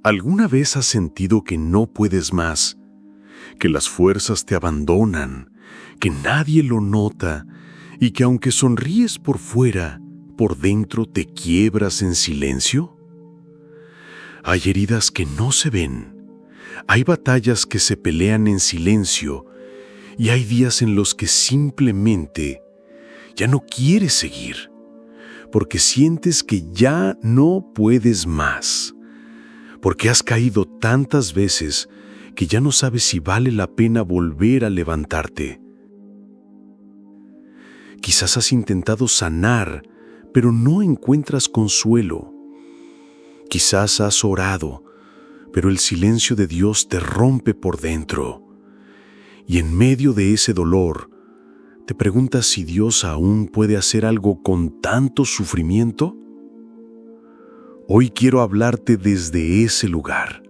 ¿Alguna vez has sentido que no puedes más, que las fuerzas te abandonan, que nadie lo nota y que aunque sonríes por fuera, por dentro te quiebras en silencio? Hay heridas que no se ven, hay batallas que se pelean en silencio y hay días en los que simplemente ya no quieres seguir, porque sientes que ya no puedes más, porque has caído tantas veces que ya no sabes si vale la pena volver a levantarte. Quizás has intentado sanar, pero no encuentras consuelo. Quizás has orado, pero el silencio de Dios te rompe por dentro. Y en medio de ese dolor, te preguntas si Dios aún puede hacer algo con tanto sufrimiento. Hoy quiero hablarte desde ese lugar,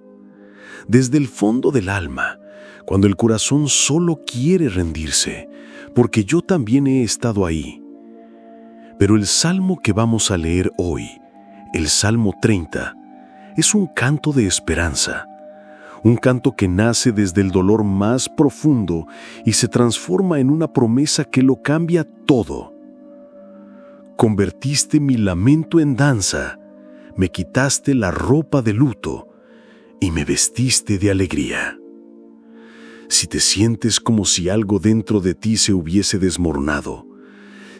desde el fondo del alma, cuando el corazón solo quiere rendirse, porque yo también he estado ahí. Pero el salmo que vamos a leer hoy, el Salmo 30, es un canto de esperanza, un canto que nace desde el dolor más profundo y se transforma en una promesa que lo cambia todo. Convertiste mi lamento en danza, me quitaste la ropa de luto y me vestiste de alegría. Si te sientes como si algo dentro de ti se hubiese desmoronado,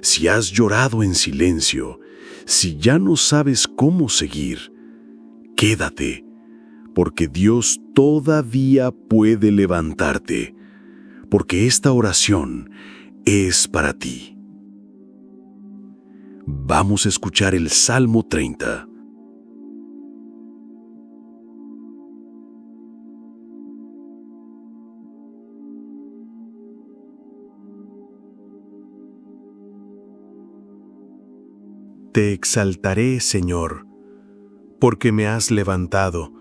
si has llorado en silencio, si ya no sabes cómo seguir, quédate, porque Dios todavía puede levantarte, porque esta oración es para ti. Vamos a escuchar el Salmo 30. Te exaltaré, Señor, porque me has levantado,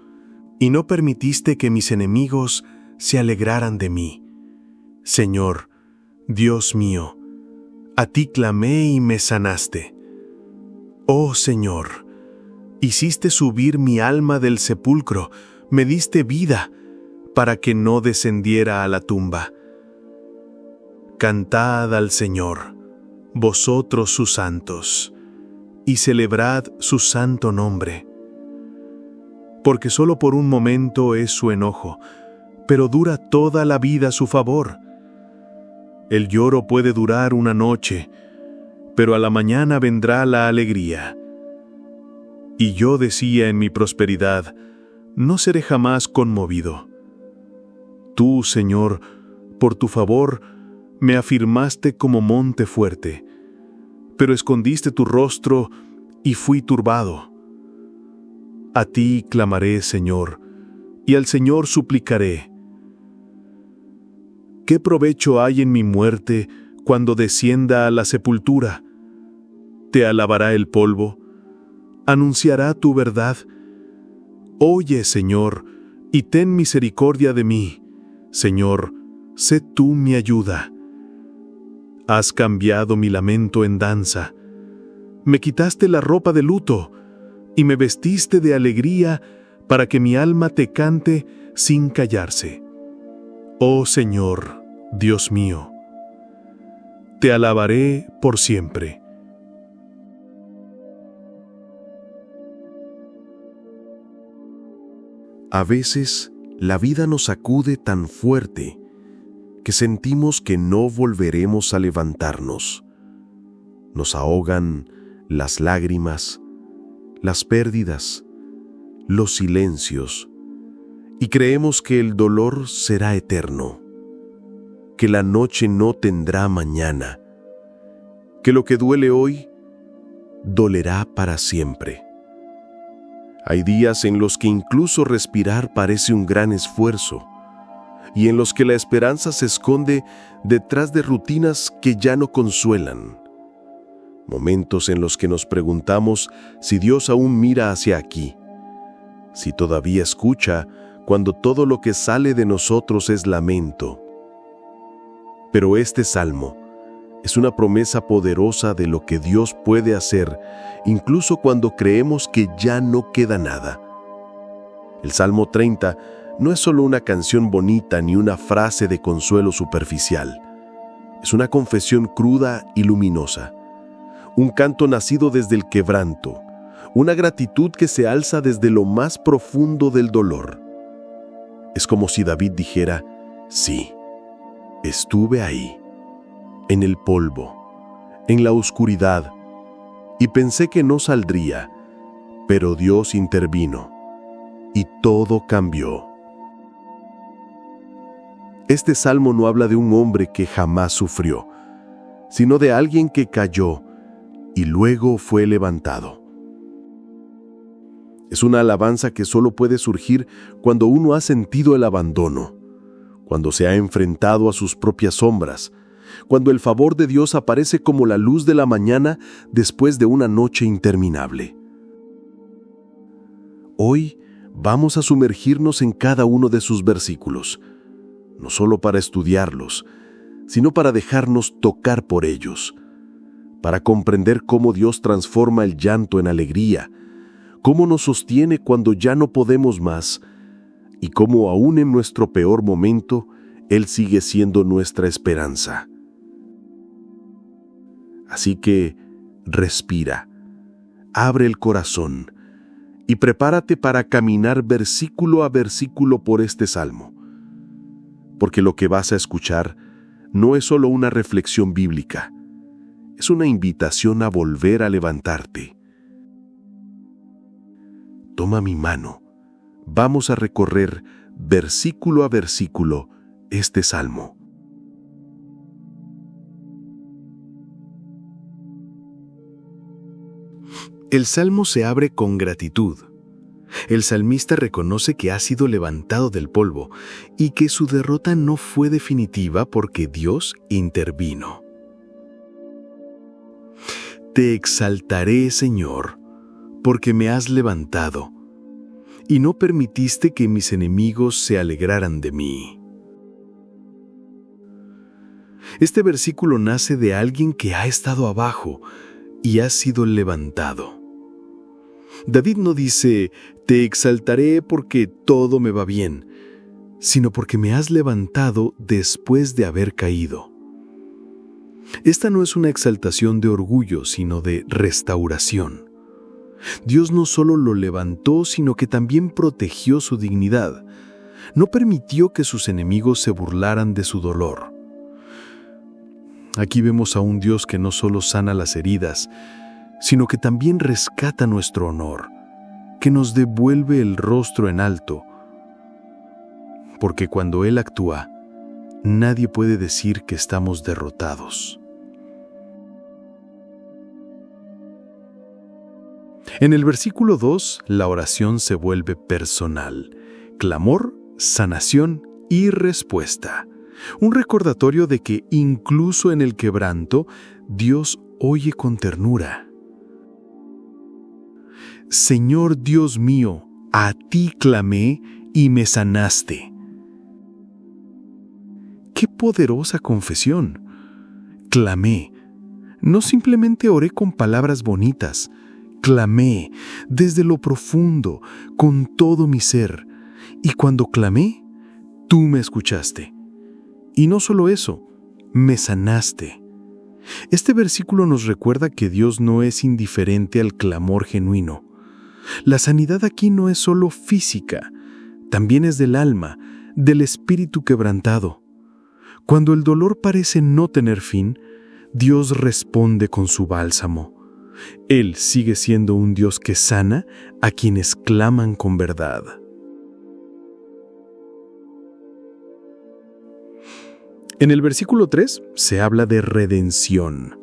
y no permitiste que mis enemigos se alegraran de mí. Señor, Dios mío, a ti clamé y me sanaste. Oh Señor, hiciste subir mi alma del sepulcro, me diste vida, para que no descendiera a la tumba. Cantad al Señor, vosotros sus santos, y celebrad su santo nombre. Porque solo por un momento es su enojo, pero dura toda la vida su favor. El lloro puede durar una noche, pero a la mañana vendrá la alegría. Y yo decía en mi prosperidad, no seré jamás conmovido. Tú, Señor, por tu favor, me afirmaste como monte fuerte, pero escondiste tu rostro y fui turbado. A ti clamaré, Señor, y al Señor suplicaré. ¿Qué provecho hay en mi muerte cuando descienda a la sepultura? Te alabará el polvo, anunciará tu verdad. Oye, Señor, y ten misericordia de mí. Señor, sé tú mi ayuda. Has cambiado mi lamento en danza. Me quitaste la ropa de luto y me vestiste de alegría para que mi alma te cante sin callarse. Oh Señor, Dios mío, te alabaré por siempre. A veces, la vida nos sacude tan fuerte que sentimos que no volveremos a levantarnos. Nos ahogan las lágrimas, las pérdidas, los silencios, y creemos que el dolor será eterno, que la noche no tendrá mañana, que lo que duele hoy dolerá para siempre. Hay días en los que incluso respirar parece un gran esfuerzo, y en los que la esperanza se esconde detrás de rutinas que ya no consuelan. Momentos en los que nos preguntamos si Dios aún mira hacia aquí, si todavía escucha cuando todo lo que sale de nosotros es lamento. Pero este salmo es una promesa poderosa de lo que Dios puede hacer, incluso cuando creemos que ya no queda nada. El Salmo 30 no es solo una canción bonita ni una frase de consuelo superficial. Es una confesión cruda y luminosa. Un canto nacido desde el quebranto. Una gratitud que se alza desde lo más profundo del dolor. Es como si David dijera, sí, estuve ahí, en el polvo, en la oscuridad, y pensé que no saldría, pero Dios intervino, y todo cambió. Este salmo no habla de un hombre que jamás sufrió, sino de alguien que cayó y luego fue levantado. Es una alabanza que solo puede surgir cuando uno ha sentido el abandono, cuando se ha enfrentado a sus propias sombras, cuando el favor de Dios aparece como la luz de la mañana después de una noche interminable. Hoy vamos a sumergirnos en cada uno de sus versículos, no solo para estudiarlos, sino para dejarnos tocar por ellos, para comprender cómo Dios transforma el llanto en alegría, cómo nos sostiene cuando ya no podemos más, y cómo aún en nuestro peor momento, Él sigue siendo nuestra esperanza. Así que, respira, abre el corazón, y prepárate para caminar versículo a versículo por este salmo. Porque lo que vas a escuchar no es solo una reflexión bíblica, es una invitación a volver a levantarte. Toma mi mano, vamos a recorrer versículo a versículo este salmo. El salmo se abre con gratitud. El salmista reconoce que ha sido levantado del polvo y que su derrota no fue definitiva porque Dios intervino. Te exaltaré, Señor, porque me has levantado, y no permitiste que mis enemigos se alegraran de mí. Este versículo nace de alguien que ha estado abajo y ha sido levantado. David no dice, te exaltaré porque todo me va bien, sino porque me has levantado después de haber caído. Esta no es una exaltación de orgullo, sino de restauración. Dios no solo lo levantó, sino que también protegió su dignidad. No permitió que sus enemigos se burlaran de su dolor. Aquí vemos a un Dios que no solo sana las heridas, sino que también rescata nuestro honor, que nos devuelve el rostro en alto. Porque cuando Él actúa, nadie puede decir que estamos derrotados. En el versículo 2, la oración se vuelve personal. Clamor, sanación y respuesta. Un recordatorio de que incluso en el quebranto, Dios oye con ternura. Señor Dios mío, a ti clamé y me sanaste. ¡Qué poderosa confesión! Clamé. No simplemente oré con palabras bonitas. Clamé desde lo profundo, con todo mi ser. Y cuando clamé, tú me escuchaste. Y no solo eso, me sanaste. Este versículo nos recuerda que Dios no es indiferente al clamor genuino. La sanidad aquí no es solo física, también es del alma, del espíritu quebrantado. Cuando el dolor parece no tener fin, Dios responde con su bálsamo. Él sigue siendo un Dios que sana a quienes claman con verdad. En el versículo 3 se habla de redención.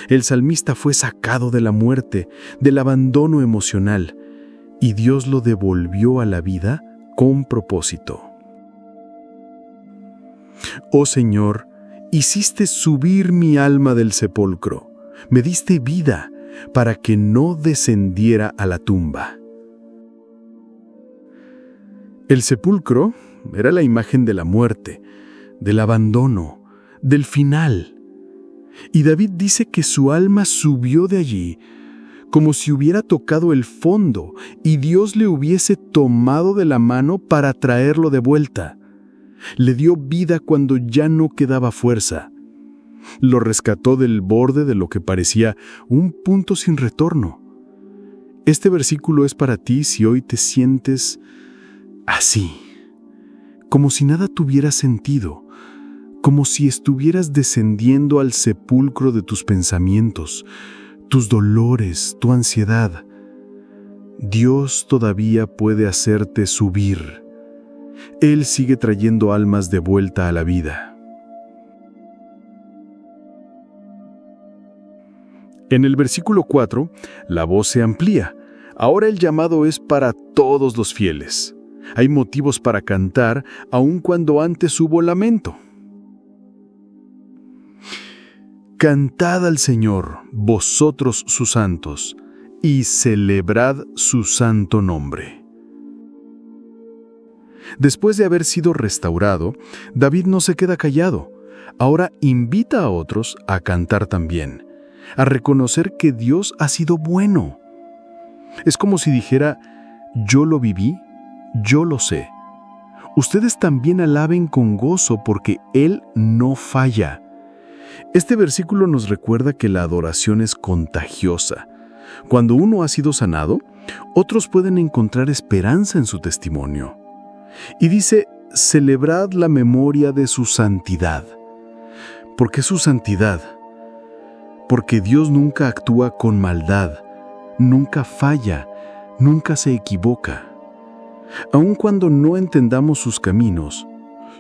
El salmista fue sacado de la muerte, del abandono emocional, y Dios lo devolvió a la vida con propósito. Oh Señor, hiciste subir mi alma del sepulcro, me diste vida para que no descendiera a la tumba. El sepulcro era la imagen de la muerte, del abandono, del final. Y David dice que su alma subió de allí como si hubiera tocado el fondo y Dios le hubiese tomado de la mano para traerlo de vuelta. Le dio vida cuando ya no quedaba fuerza. Lo rescató del borde de lo que parecía un punto sin retorno. Este versículo es para ti si hoy te sientes así, como si nada tuviera sentido, como si estuvieras descendiendo al sepulcro de tus pensamientos, tus dolores, tu ansiedad. Dios todavía puede hacerte subir. Él sigue trayendo almas de vuelta a la vida. En el versículo 4, la voz se amplía. Ahora el llamado es para todos los fieles. Hay motivos para cantar, aun cuando antes hubo lamento. Cantad al Señor, vosotros sus santos, y celebrad su santo nombre. Después de haber sido restaurado, David no se queda callado. Ahora invita a otros a cantar también, a reconocer que Dios ha sido bueno. Es como si dijera, yo lo viví, yo lo sé. Ustedes también alaben con gozo porque Él no falla. Este versículo nos recuerda que la adoración es contagiosa. Cuando uno ha sido sanado, otros pueden encontrar esperanza en su testimonio. Y dice, celebrad la memoria de su santidad. ¿Por qué su santidad? Porque Dios nunca actúa con maldad, nunca falla, nunca se equivoca. Aun cuando no entendamos sus caminos,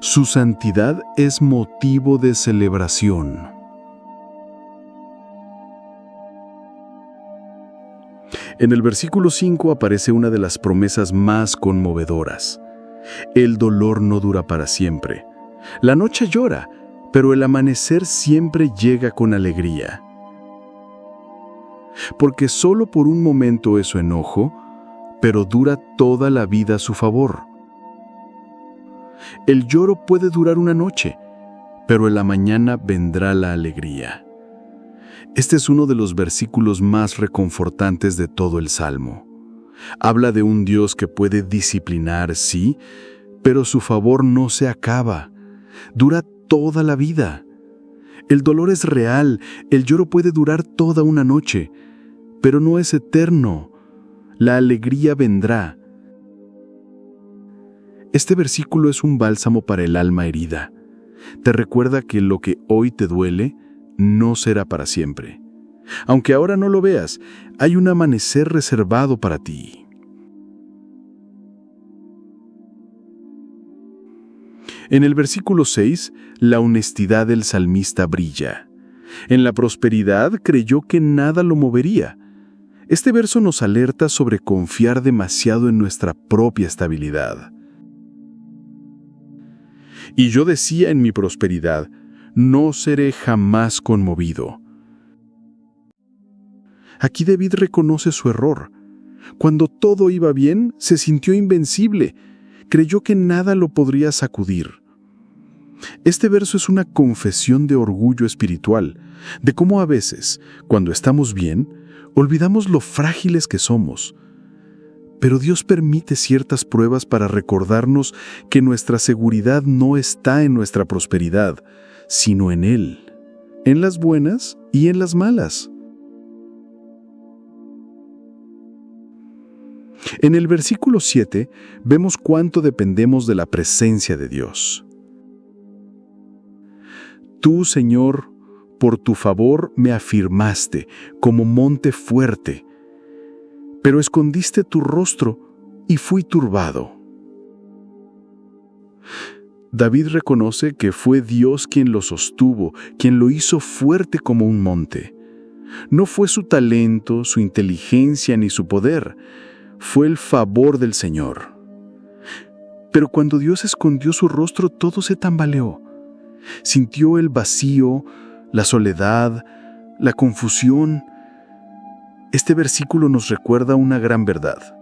su santidad es motivo de celebración. En el versículo 5 aparece una de las promesas más conmovedoras. El dolor no dura para siempre. La noche llora, pero el amanecer siempre llega con alegría. Porque solo por un momento es su enojo, pero dura toda la vida a su favor. El lloro puede durar una noche, pero en la mañana vendrá la alegría. Este es uno de los versículos más reconfortantes de todo el Salmo. Habla de un Dios que puede disciplinar, sí, pero su favor no se acaba. Dura toda la vida. El dolor es real, el lloro puede durar toda una noche, pero no es eterno. La alegría vendrá. Este versículo es un bálsamo para el alma herida. Te recuerda que lo que hoy te duele no será para siempre. Aunque ahora no lo veas, hay un amanecer reservado para ti. En el versículo 6, la honestidad del salmista brilla. En la prosperidad creyó que nada lo movería. Este verso nos alerta sobre confiar demasiado en nuestra propia estabilidad. Y yo decía en mi prosperidad, no seré jamás conmovido. Aquí David reconoce su error. Cuando todo iba bien, se sintió invencible. Creyó que nada lo podría sacudir. Este verso es una confesión de orgullo espiritual, de cómo a veces, cuando estamos bien, olvidamos lo frágiles que somos. Pero Dios permite ciertas pruebas para recordarnos que nuestra seguridad no está en nuestra prosperidad, sino en Él, en las buenas y en las malas. En el versículo 7 vemos cuánto dependemos de la presencia de Dios. Tú, Señor, por tu favor me afirmaste como monte fuerte, pero escondiste tu rostro y fui turbado. David reconoce que fue Dios quien lo sostuvo, quien lo hizo fuerte como un monte. No fue su talento, su inteligencia ni su poder, fue el favor del Señor. Pero cuando Dios escondió su rostro, todo se tambaleó. Sintió el vacío, la soledad, la confusión. Este versículo nos recuerda una gran verdad.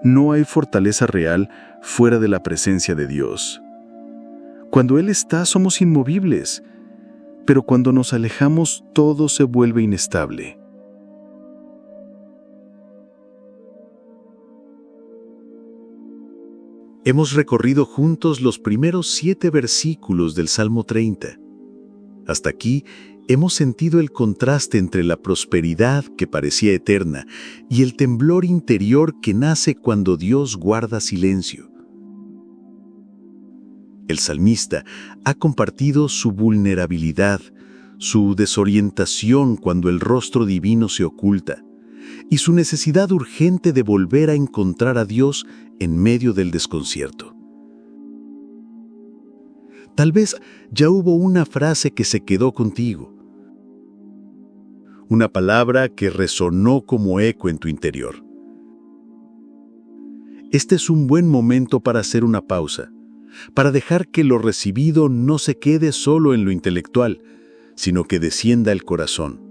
No hay fortaleza real fuera de la presencia de Dios. Cuando Él está, somos inmovibles, pero cuando nos alejamos, todo se vuelve inestable. Hemos recorrido juntos los primeros 7 versículos del Salmo 30. Hasta aquí hemos sentido el contraste entre la prosperidad que parecía eterna y el temblor interior que nace cuando Dios guarda silencio. El salmista ha compartido su vulnerabilidad, su desorientación cuando el rostro divino se oculta, y su necesidad urgente de volver a encontrar a Dios en medio del desconcierto. Tal vez ya hubo una frase que se quedó contigo, una palabra que resonó como eco en tu interior. Este es un buen momento para hacer una pausa, para dejar que lo recibido no se quede solo en lo intelectual, sino que descienda al corazón,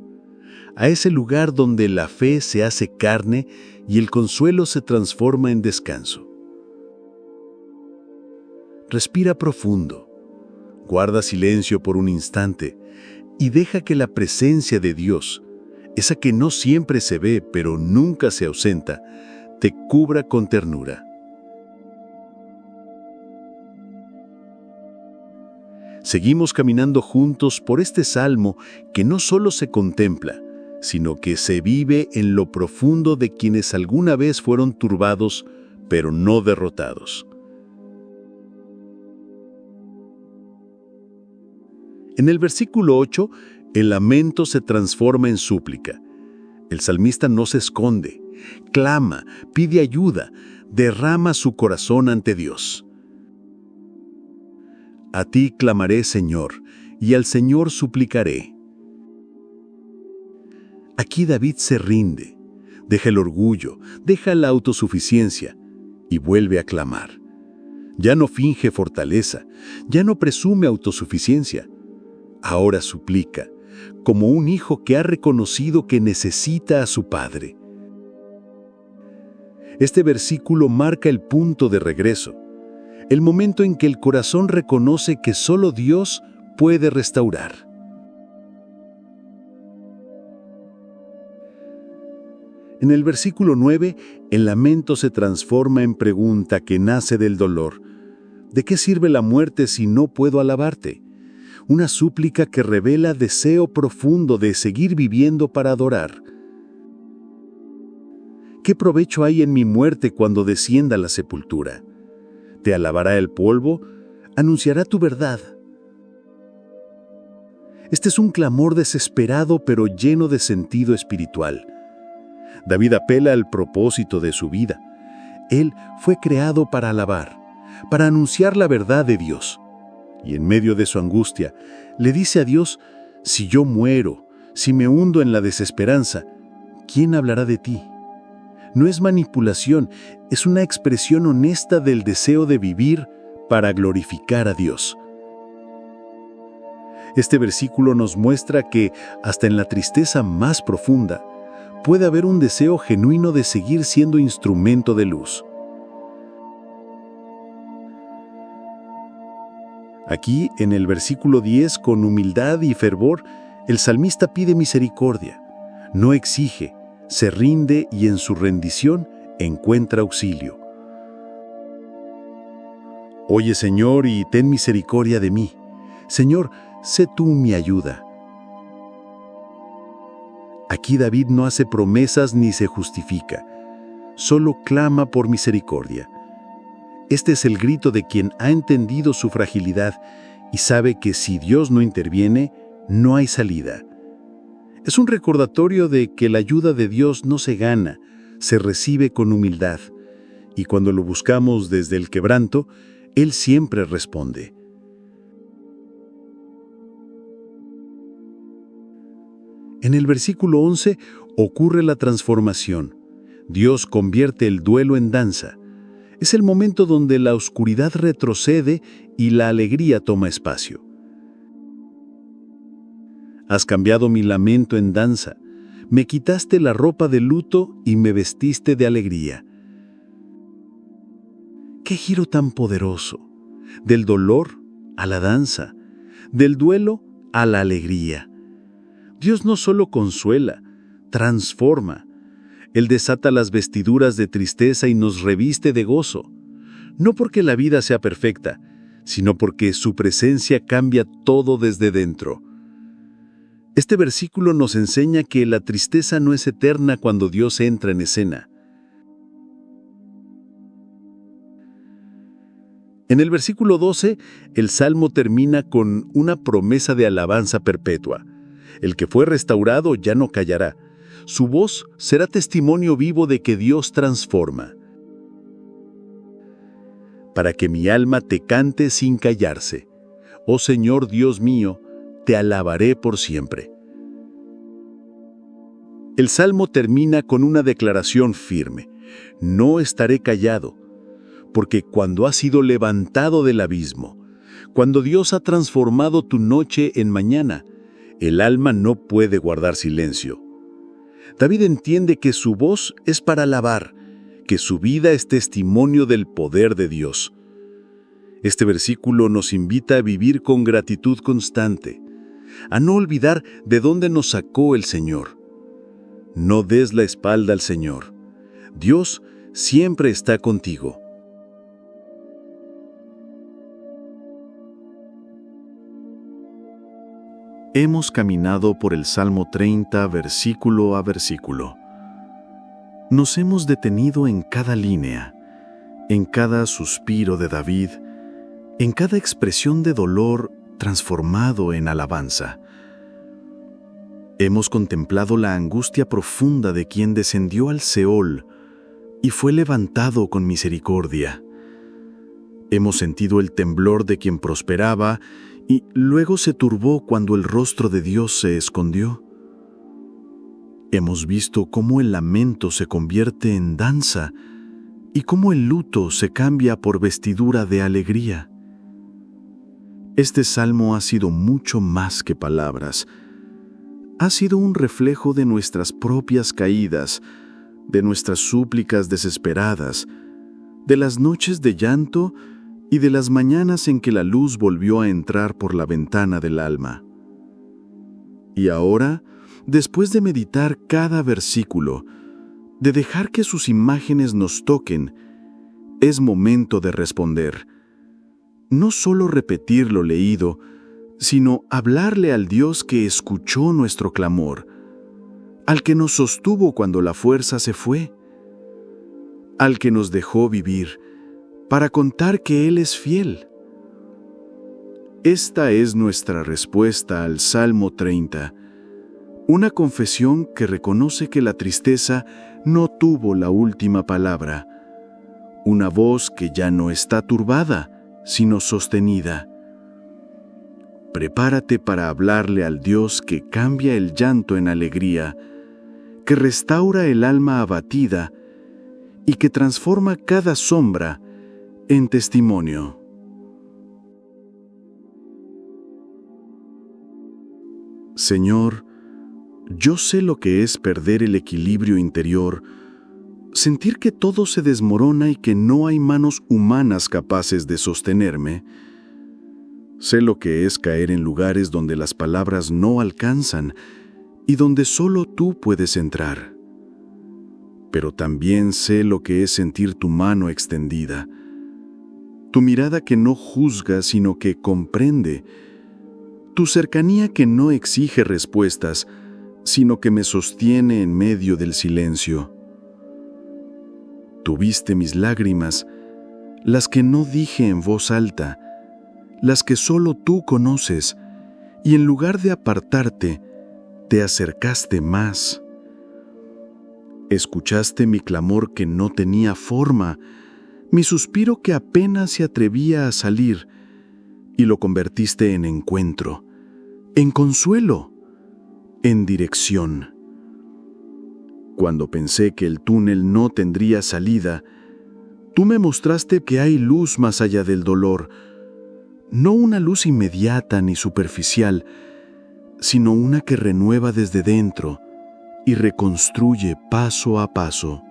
a ese lugar donde la fe se hace carne y el consuelo se transforma en descanso. Respira profundo, guarda silencio por un instante y deja que la presencia de Dios, esa que no siempre se ve pero nunca se ausenta, te cubra con ternura. Seguimos caminando juntos por este salmo que no solo se contempla, sino que se vive en lo profundo de quienes alguna vez fueron turbados, pero no derrotados. En el versículo 8, el lamento se transforma en súplica. El salmista no se esconde, clama, pide ayuda, derrama su corazón ante Dios. A ti clamaré, Señor, y al Señor suplicaré. Aquí David se rinde, deja el orgullo, deja la autosuficiencia y vuelve a clamar. Ya no finge fortaleza, ya no presume autosuficiencia. Ahora suplica, como un hijo que ha reconocido que necesita a su padre. Este versículo marca el punto de regreso, el momento en que el corazón reconoce que solo Dios puede restaurar. En el versículo 9, el lamento se transforma en pregunta que nace del dolor. ¿De qué sirve la muerte si no puedo alabarte? Una súplica que revela deseo profundo de seguir viviendo para adorar. ¿Qué provecho hay en mi muerte cuando descienda a la sepultura? ¿Te alabará el polvo? ¿Anunciará tu verdad? Este es un clamor desesperado pero lleno de sentido espiritual. David apela al propósito de su vida. Él fue creado para alabar, para anunciar la verdad de Dios. Y en medio de su angustia, le dice a Dios, si yo muero, si me hundo en la desesperanza, ¿quién hablará de ti? No es manipulación, es una expresión honesta del deseo de vivir para glorificar a Dios. Este versículo nos muestra que, hasta en la tristeza más profunda, puede haber un deseo genuino de seguir siendo instrumento de luz. Aquí, en el versículo 10, con humildad y fervor, el salmista pide misericordia. No exige, se rinde y en su rendición encuentra auxilio. Oye, Señor, y ten misericordia de mí. Señor, sé tú mi ayuda. Aquí David no hace promesas ni se justifica, solo clama por misericordia. Este es el grito de quien ha entendido su fragilidad y sabe que si Dios no interviene, no hay salida. Es un recordatorio de que la ayuda de Dios no se gana, se recibe con humildad, y cuando lo buscamos desde el quebranto, Él siempre responde. En el versículo 11 ocurre la transformación. Dios convierte el duelo en danza. Es el momento donde la oscuridad retrocede y la alegría toma espacio. Has cambiado mi lamento en danza. Me quitaste la ropa de luto y me vestiste de alegría. ¡Qué giro tan poderoso! Del dolor a la danza, del duelo a la alegría. Dios no solo consuela, transforma. Él desata las vestiduras de tristeza y nos reviste de gozo. no porque la vida sea perfecta, sino porque su presencia cambia todo desde dentro. Este versículo nos enseña que la tristeza no es eterna cuando Dios entra en escena. En el versículo 12, el Salmo termina con una promesa de alabanza perpetua. El que fue restaurado ya no callará. Su voz será testimonio vivo de que Dios transforma. Para que mi alma te cante sin callarse. Oh Señor Dios mío, te alabaré por siempre. El Salmo termina con una declaración firme. No estaré callado, porque cuando has sido levantado del abismo, cuando Dios ha transformado tu noche en mañana, el alma no puede guardar silencio. David entiende que su voz es para alabar, que su vida es testimonio del poder de Dios. Este versículo nos invita a vivir con gratitud constante, a no olvidar de dónde nos sacó el Señor. No des la espalda al Señor. Dios siempre está contigo. Hemos caminado por el Salmo 30 versículo a versículo. Nos hemos detenido en cada línea, en cada suspiro de David, en cada expresión de dolor transformado en alabanza. Hemos contemplado la angustia profunda de quien descendió al Seol y fue levantado con misericordia. Hemos sentido el temblor de quien prosperaba y luego se turbó cuando el rostro de Dios se escondió. Hemos visto cómo el lamento se convierte en danza y cómo el luto se cambia por vestidura de alegría. Este salmo ha sido mucho más que palabras. Ha sido un reflejo de nuestras propias caídas, de nuestras súplicas desesperadas, de las noches de llanto y de las mañanas en que la luz volvió a entrar por la ventana del alma. Y ahora, después de meditar cada versículo, de dejar que sus imágenes nos toquen, es momento de responder. No solo repetir lo leído, sino hablarle al Dios que escuchó nuestro clamor, al que nos sostuvo cuando la fuerza se fue, al que nos dejó vivir, para contar que Él es fiel. Esta es nuestra respuesta al Salmo 30, una confesión que reconoce que la tristeza no tuvo la última palabra, una voz que ya no está turbada, sino sostenida. Prepárate para hablarle al Dios que cambia el llanto en alegría, que restaura el alma abatida y que transforma cada sombra en testimonio. Señor, yo sé lo que es perder el equilibrio interior, sentir que todo se desmorona y que no hay manos humanas capaces de sostenerme. Sé lo que es caer en lugares donde las palabras no alcanzan y donde solo tú puedes entrar. Pero también sé lo que es sentir tu mano extendida, tu mirada que no juzga sino que comprende, tu cercanía que no exige respuestas, sino que me sostiene en medio del silencio. Tú viste mis lágrimas, las que no dije en voz alta, las que solo tú conoces, y en lugar de apartarte, te acercaste más. Escuchaste mi clamor que no tenía forma, mi suspiro que apenas se atrevía a salir, y lo convertiste en encuentro, en consuelo, en dirección. Cuando pensé que el túnel no tendría salida, tú me mostraste que hay luz más allá del dolor, no una luz inmediata ni superficial, sino una que renueva desde dentro y reconstruye paso a paso.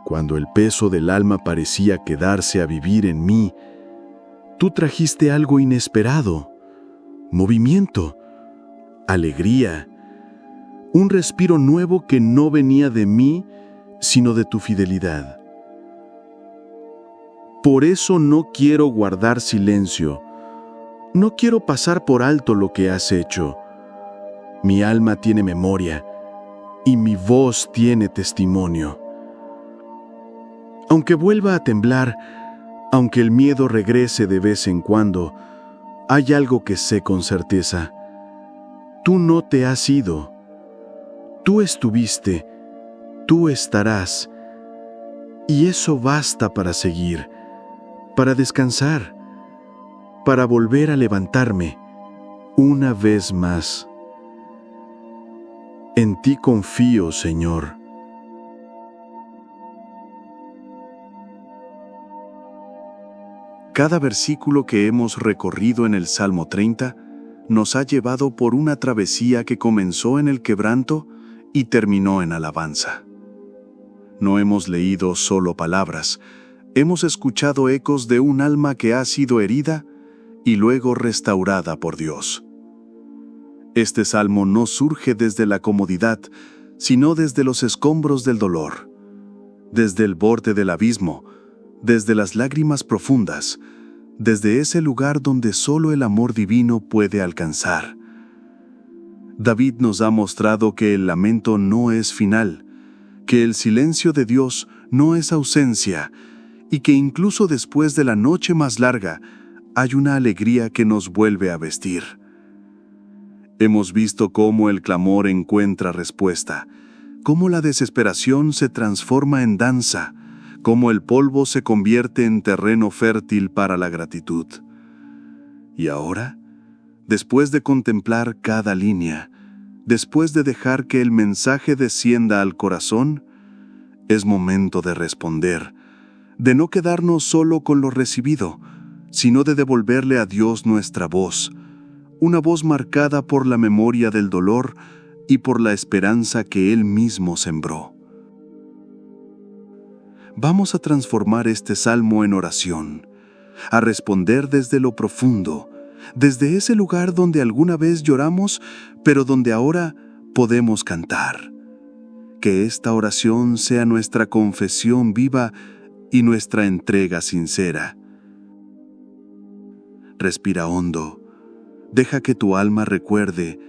Cuando el peso del alma parecía quedarse a vivir en mí, tú trajiste algo inesperado, movimiento, alegría, un respiro nuevo que no venía de mí, sino de tu fidelidad. Por eso no quiero guardar silencio. No quiero pasar por alto lo que has hecho. Mi alma tiene memoria y mi voz tiene testimonio. Aunque vuelva a temblar, aunque el miedo regrese de vez en cuando, hay algo que sé con certeza. Tú no te has ido. Tú estuviste, tú estarás. Y eso basta para seguir, para descansar, para volver a levantarme una vez más. En ti confío, Señor. Cada versículo que hemos recorrido en el Salmo 30 nos ha llevado por una travesía que comenzó en el quebranto y terminó en alabanza. No hemos leído solo palabras, hemos escuchado ecos de un alma que ha sido herida y luego restaurada por Dios. Este salmo no surge desde la comodidad, sino desde los escombros del dolor, desde el borde del abismo, desde las lágrimas profundas, desde ese lugar donde solo el amor divino puede alcanzar. David nos ha mostrado que el lamento no es final, que el silencio de Dios no es ausencia, y que incluso después de la noche más larga, hay una alegría que nos vuelve a vestir. Hemos visto cómo el clamor encuentra respuesta, cómo la desesperación se transforma en danza, cómo el polvo se convierte en terreno fértil para la gratitud. Y ahora, después de contemplar cada línea, después de dejar que el mensaje descienda al corazón, es momento de responder, de no quedarnos solo con lo recibido, sino de devolverle a Dios nuestra voz, una voz marcada por la memoria del dolor y por la esperanza que Él mismo sembró. Vamos a transformar este salmo en oración, a responder desde lo profundo, desde ese lugar donde alguna vez lloramos, pero donde ahora podemos cantar. Que esta oración sea nuestra confesión viva y nuestra entrega sincera. Respira hondo, deja que tu alma recuerde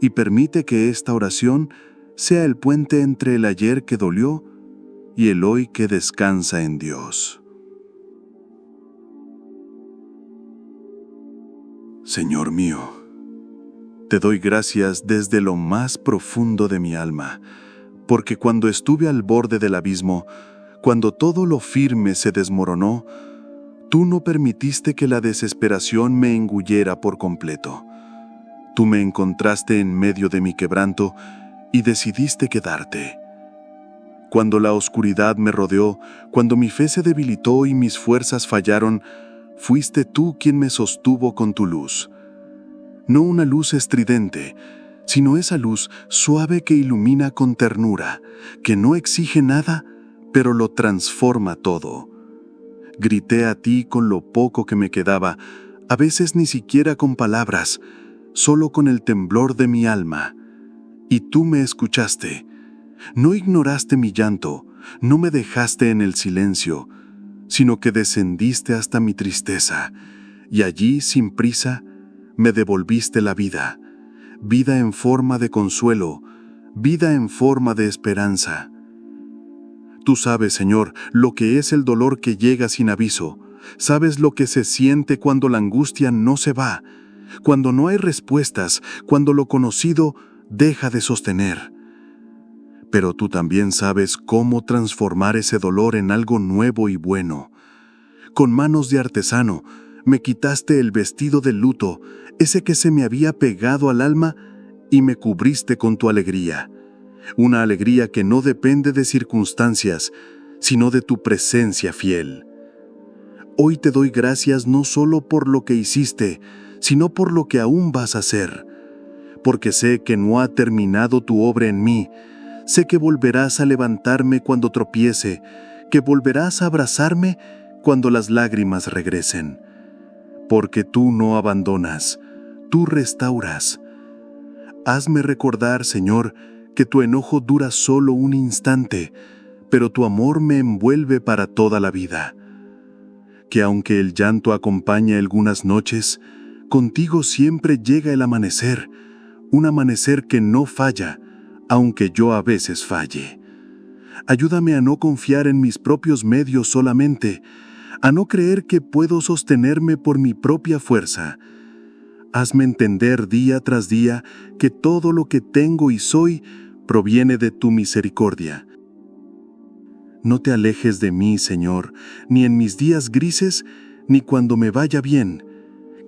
y permite que esta oración sea el puente entre el ayer que dolió y el hoy que descansa en Dios. Señor mío, te doy gracias desde lo más profundo de mi alma, porque cuando estuve al borde del abismo, cuando todo lo firme se desmoronó, tú no permitiste que la desesperación me engullera por completo. Tú me encontraste en medio de mi quebranto y decidiste quedarte. Cuando la oscuridad me rodeó, cuando mi fe se debilitó y mis fuerzas fallaron, fuiste tú quien me sostuvo con tu luz. No una luz estridente, sino esa luz suave que ilumina con ternura, que no exige nada, pero lo transforma todo. Grité a ti con lo poco que me quedaba, a veces ni siquiera con palabras, solo con el temblor de mi alma. Y tú me escuchaste. No ignoraste mi llanto, no me dejaste en el silencio, sino que descendiste hasta mi tristeza, y allí, sin prisa, me devolviste la vida, vida en forma de consuelo, vida en forma de esperanza. Tú sabes, Señor, lo que es el dolor que llega sin aviso, sabes lo que se siente cuando la angustia no se va, cuando no hay respuestas, cuando lo conocido deja de sostener. Pero tú también sabes cómo transformar ese dolor en algo nuevo y bueno. Con manos de artesano, me quitaste el vestido del luto, ese que se me había pegado al alma, y me cubriste con tu alegría. Una alegría que no depende de circunstancias, sino de tu presencia fiel. Hoy te doy gracias no solo por lo que hiciste, sino por lo que aún vas a hacer, porque sé que no ha terminado tu obra en mí. Sé que volverás a levantarme cuando tropiece, que volverás a abrazarme cuando las lágrimas regresen. Porque tú no abandonas, tú restauras. Hazme recordar, Señor, que tu enojo dura solo un instante, pero tu amor me envuelve para toda la vida. porque aunque el llanto acompaña algunas noches, contigo siempre llega el amanecer, un amanecer que no falla, aunque yo a veces falle. Ayúdame a no confiar en mis propios medios solamente, a no creer que puedo sostenerme por mi propia fuerza. Hazme entender día tras día que todo lo que tengo y soy proviene de tu misericordia. No te alejes de mí, Señor, ni en mis días grises, ni cuando me vaya bien,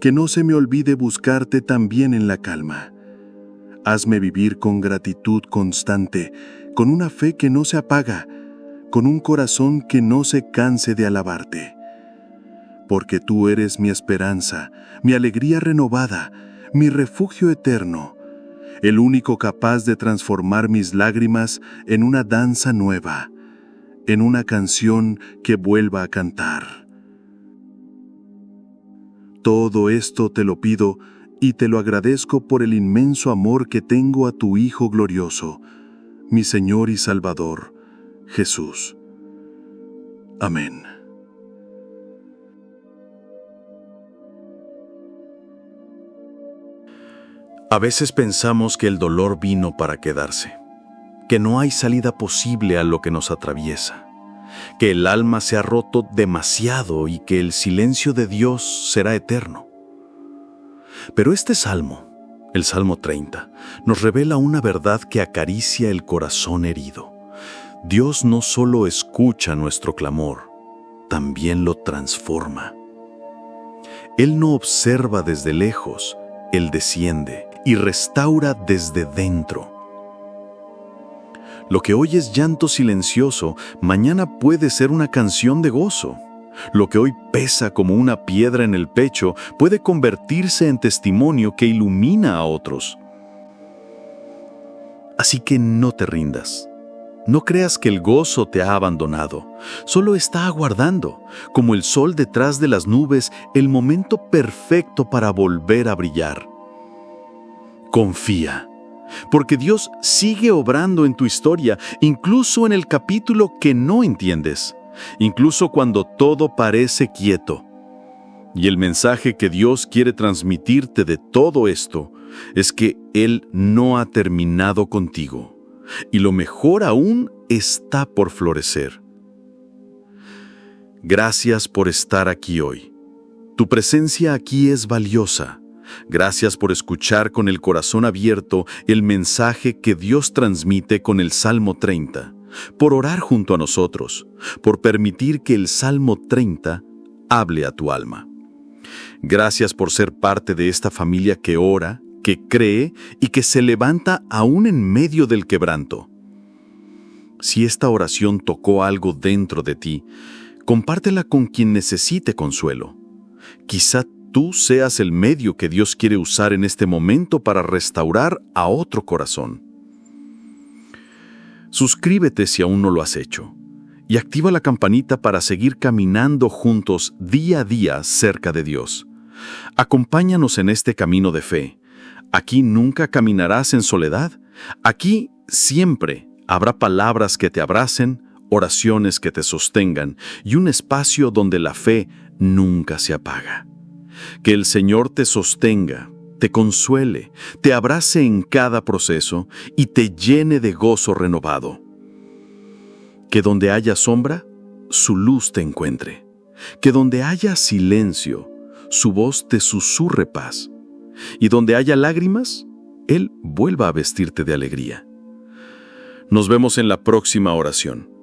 que no se me olvide buscarte también en la calma. Hazme vivir con gratitud constante, con una fe que no se apaga, con un corazón que no se canse de alabarte. Porque tú eres mi esperanza, mi alegría renovada, mi refugio eterno, el único capaz de transformar mis lágrimas en una danza nueva, en una canción que vuelva a cantar. Todo esto te lo pido y te lo agradezco por el inmenso amor que tengo a tu Hijo glorioso, mi Señor y Salvador, Jesús. Amén. A veces pensamos que el dolor vino para quedarse, que no hay salida posible a lo que nos atraviesa, que el alma se ha roto demasiado y que el silencio de Dios será eterno. Pero este salmo, el Salmo 30, nos revela una verdad que acaricia el corazón herido. Dios no solo escucha nuestro clamor, también lo transforma. Él no observa desde lejos, Él desciende y restaura desde dentro. Lo que hoy es llanto silencioso, mañana puede ser una canción de gozo. Lo que hoy pesa como una piedra en el pecho puede convertirse en testimonio que ilumina a otros. Así que no te rindas. No creas que el gozo te ha abandonado. Solo está aguardando, como el sol detrás de las nubes, el momento perfecto para volver a brillar. Confía, porque Dios sigue obrando en tu historia, incluso en el capítulo que no entiendes, incluso cuando todo parece quieto. Y el mensaje que Dios quiere transmitirte de todo esto es que Él no ha terminado contigo, y lo mejor aún está por florecer. Gracias por estar aquí hoy. Tu presencia aquí es valiosa. Gracias por escuchar con el corazón abierto el mensaje que Dios transmite con el Salmo 30, por orar junto a nosotros, por permitir que el Salmo 30 hable a tu alma. Gracias por ser parte de esta familia que ora, que cree y que se levanta aún en medio del quebranto. Si esta oración tocó algo dentro de ti, compártela con quien necesite consuelo. Quizá tú seas el medio que Dios quiere usar en este momento para restaurar a otro corazón. Suscríbete si aún no lo has hecho y activa la campanita para seguir caminando juntos día a día cerca de Dios. Acompáñanos en este camino de fe. Aquí nunca caminarás en soledad. Aquí siempre habrá palabras que te abracen, oraciones que te sostengan y un espacio donde la fe nunca se apaga. Que el Señor te sostenga, te consuele, te abrace en cada proceso y te llene de gozo renovado. Que donde haya sombra, su luz te encuentre. Que donde haya silencio, su voz te susurre paz. Y donde haya lágrimas, Él vuelva a vestirte de alegría. Nos vemos en la próxima oración.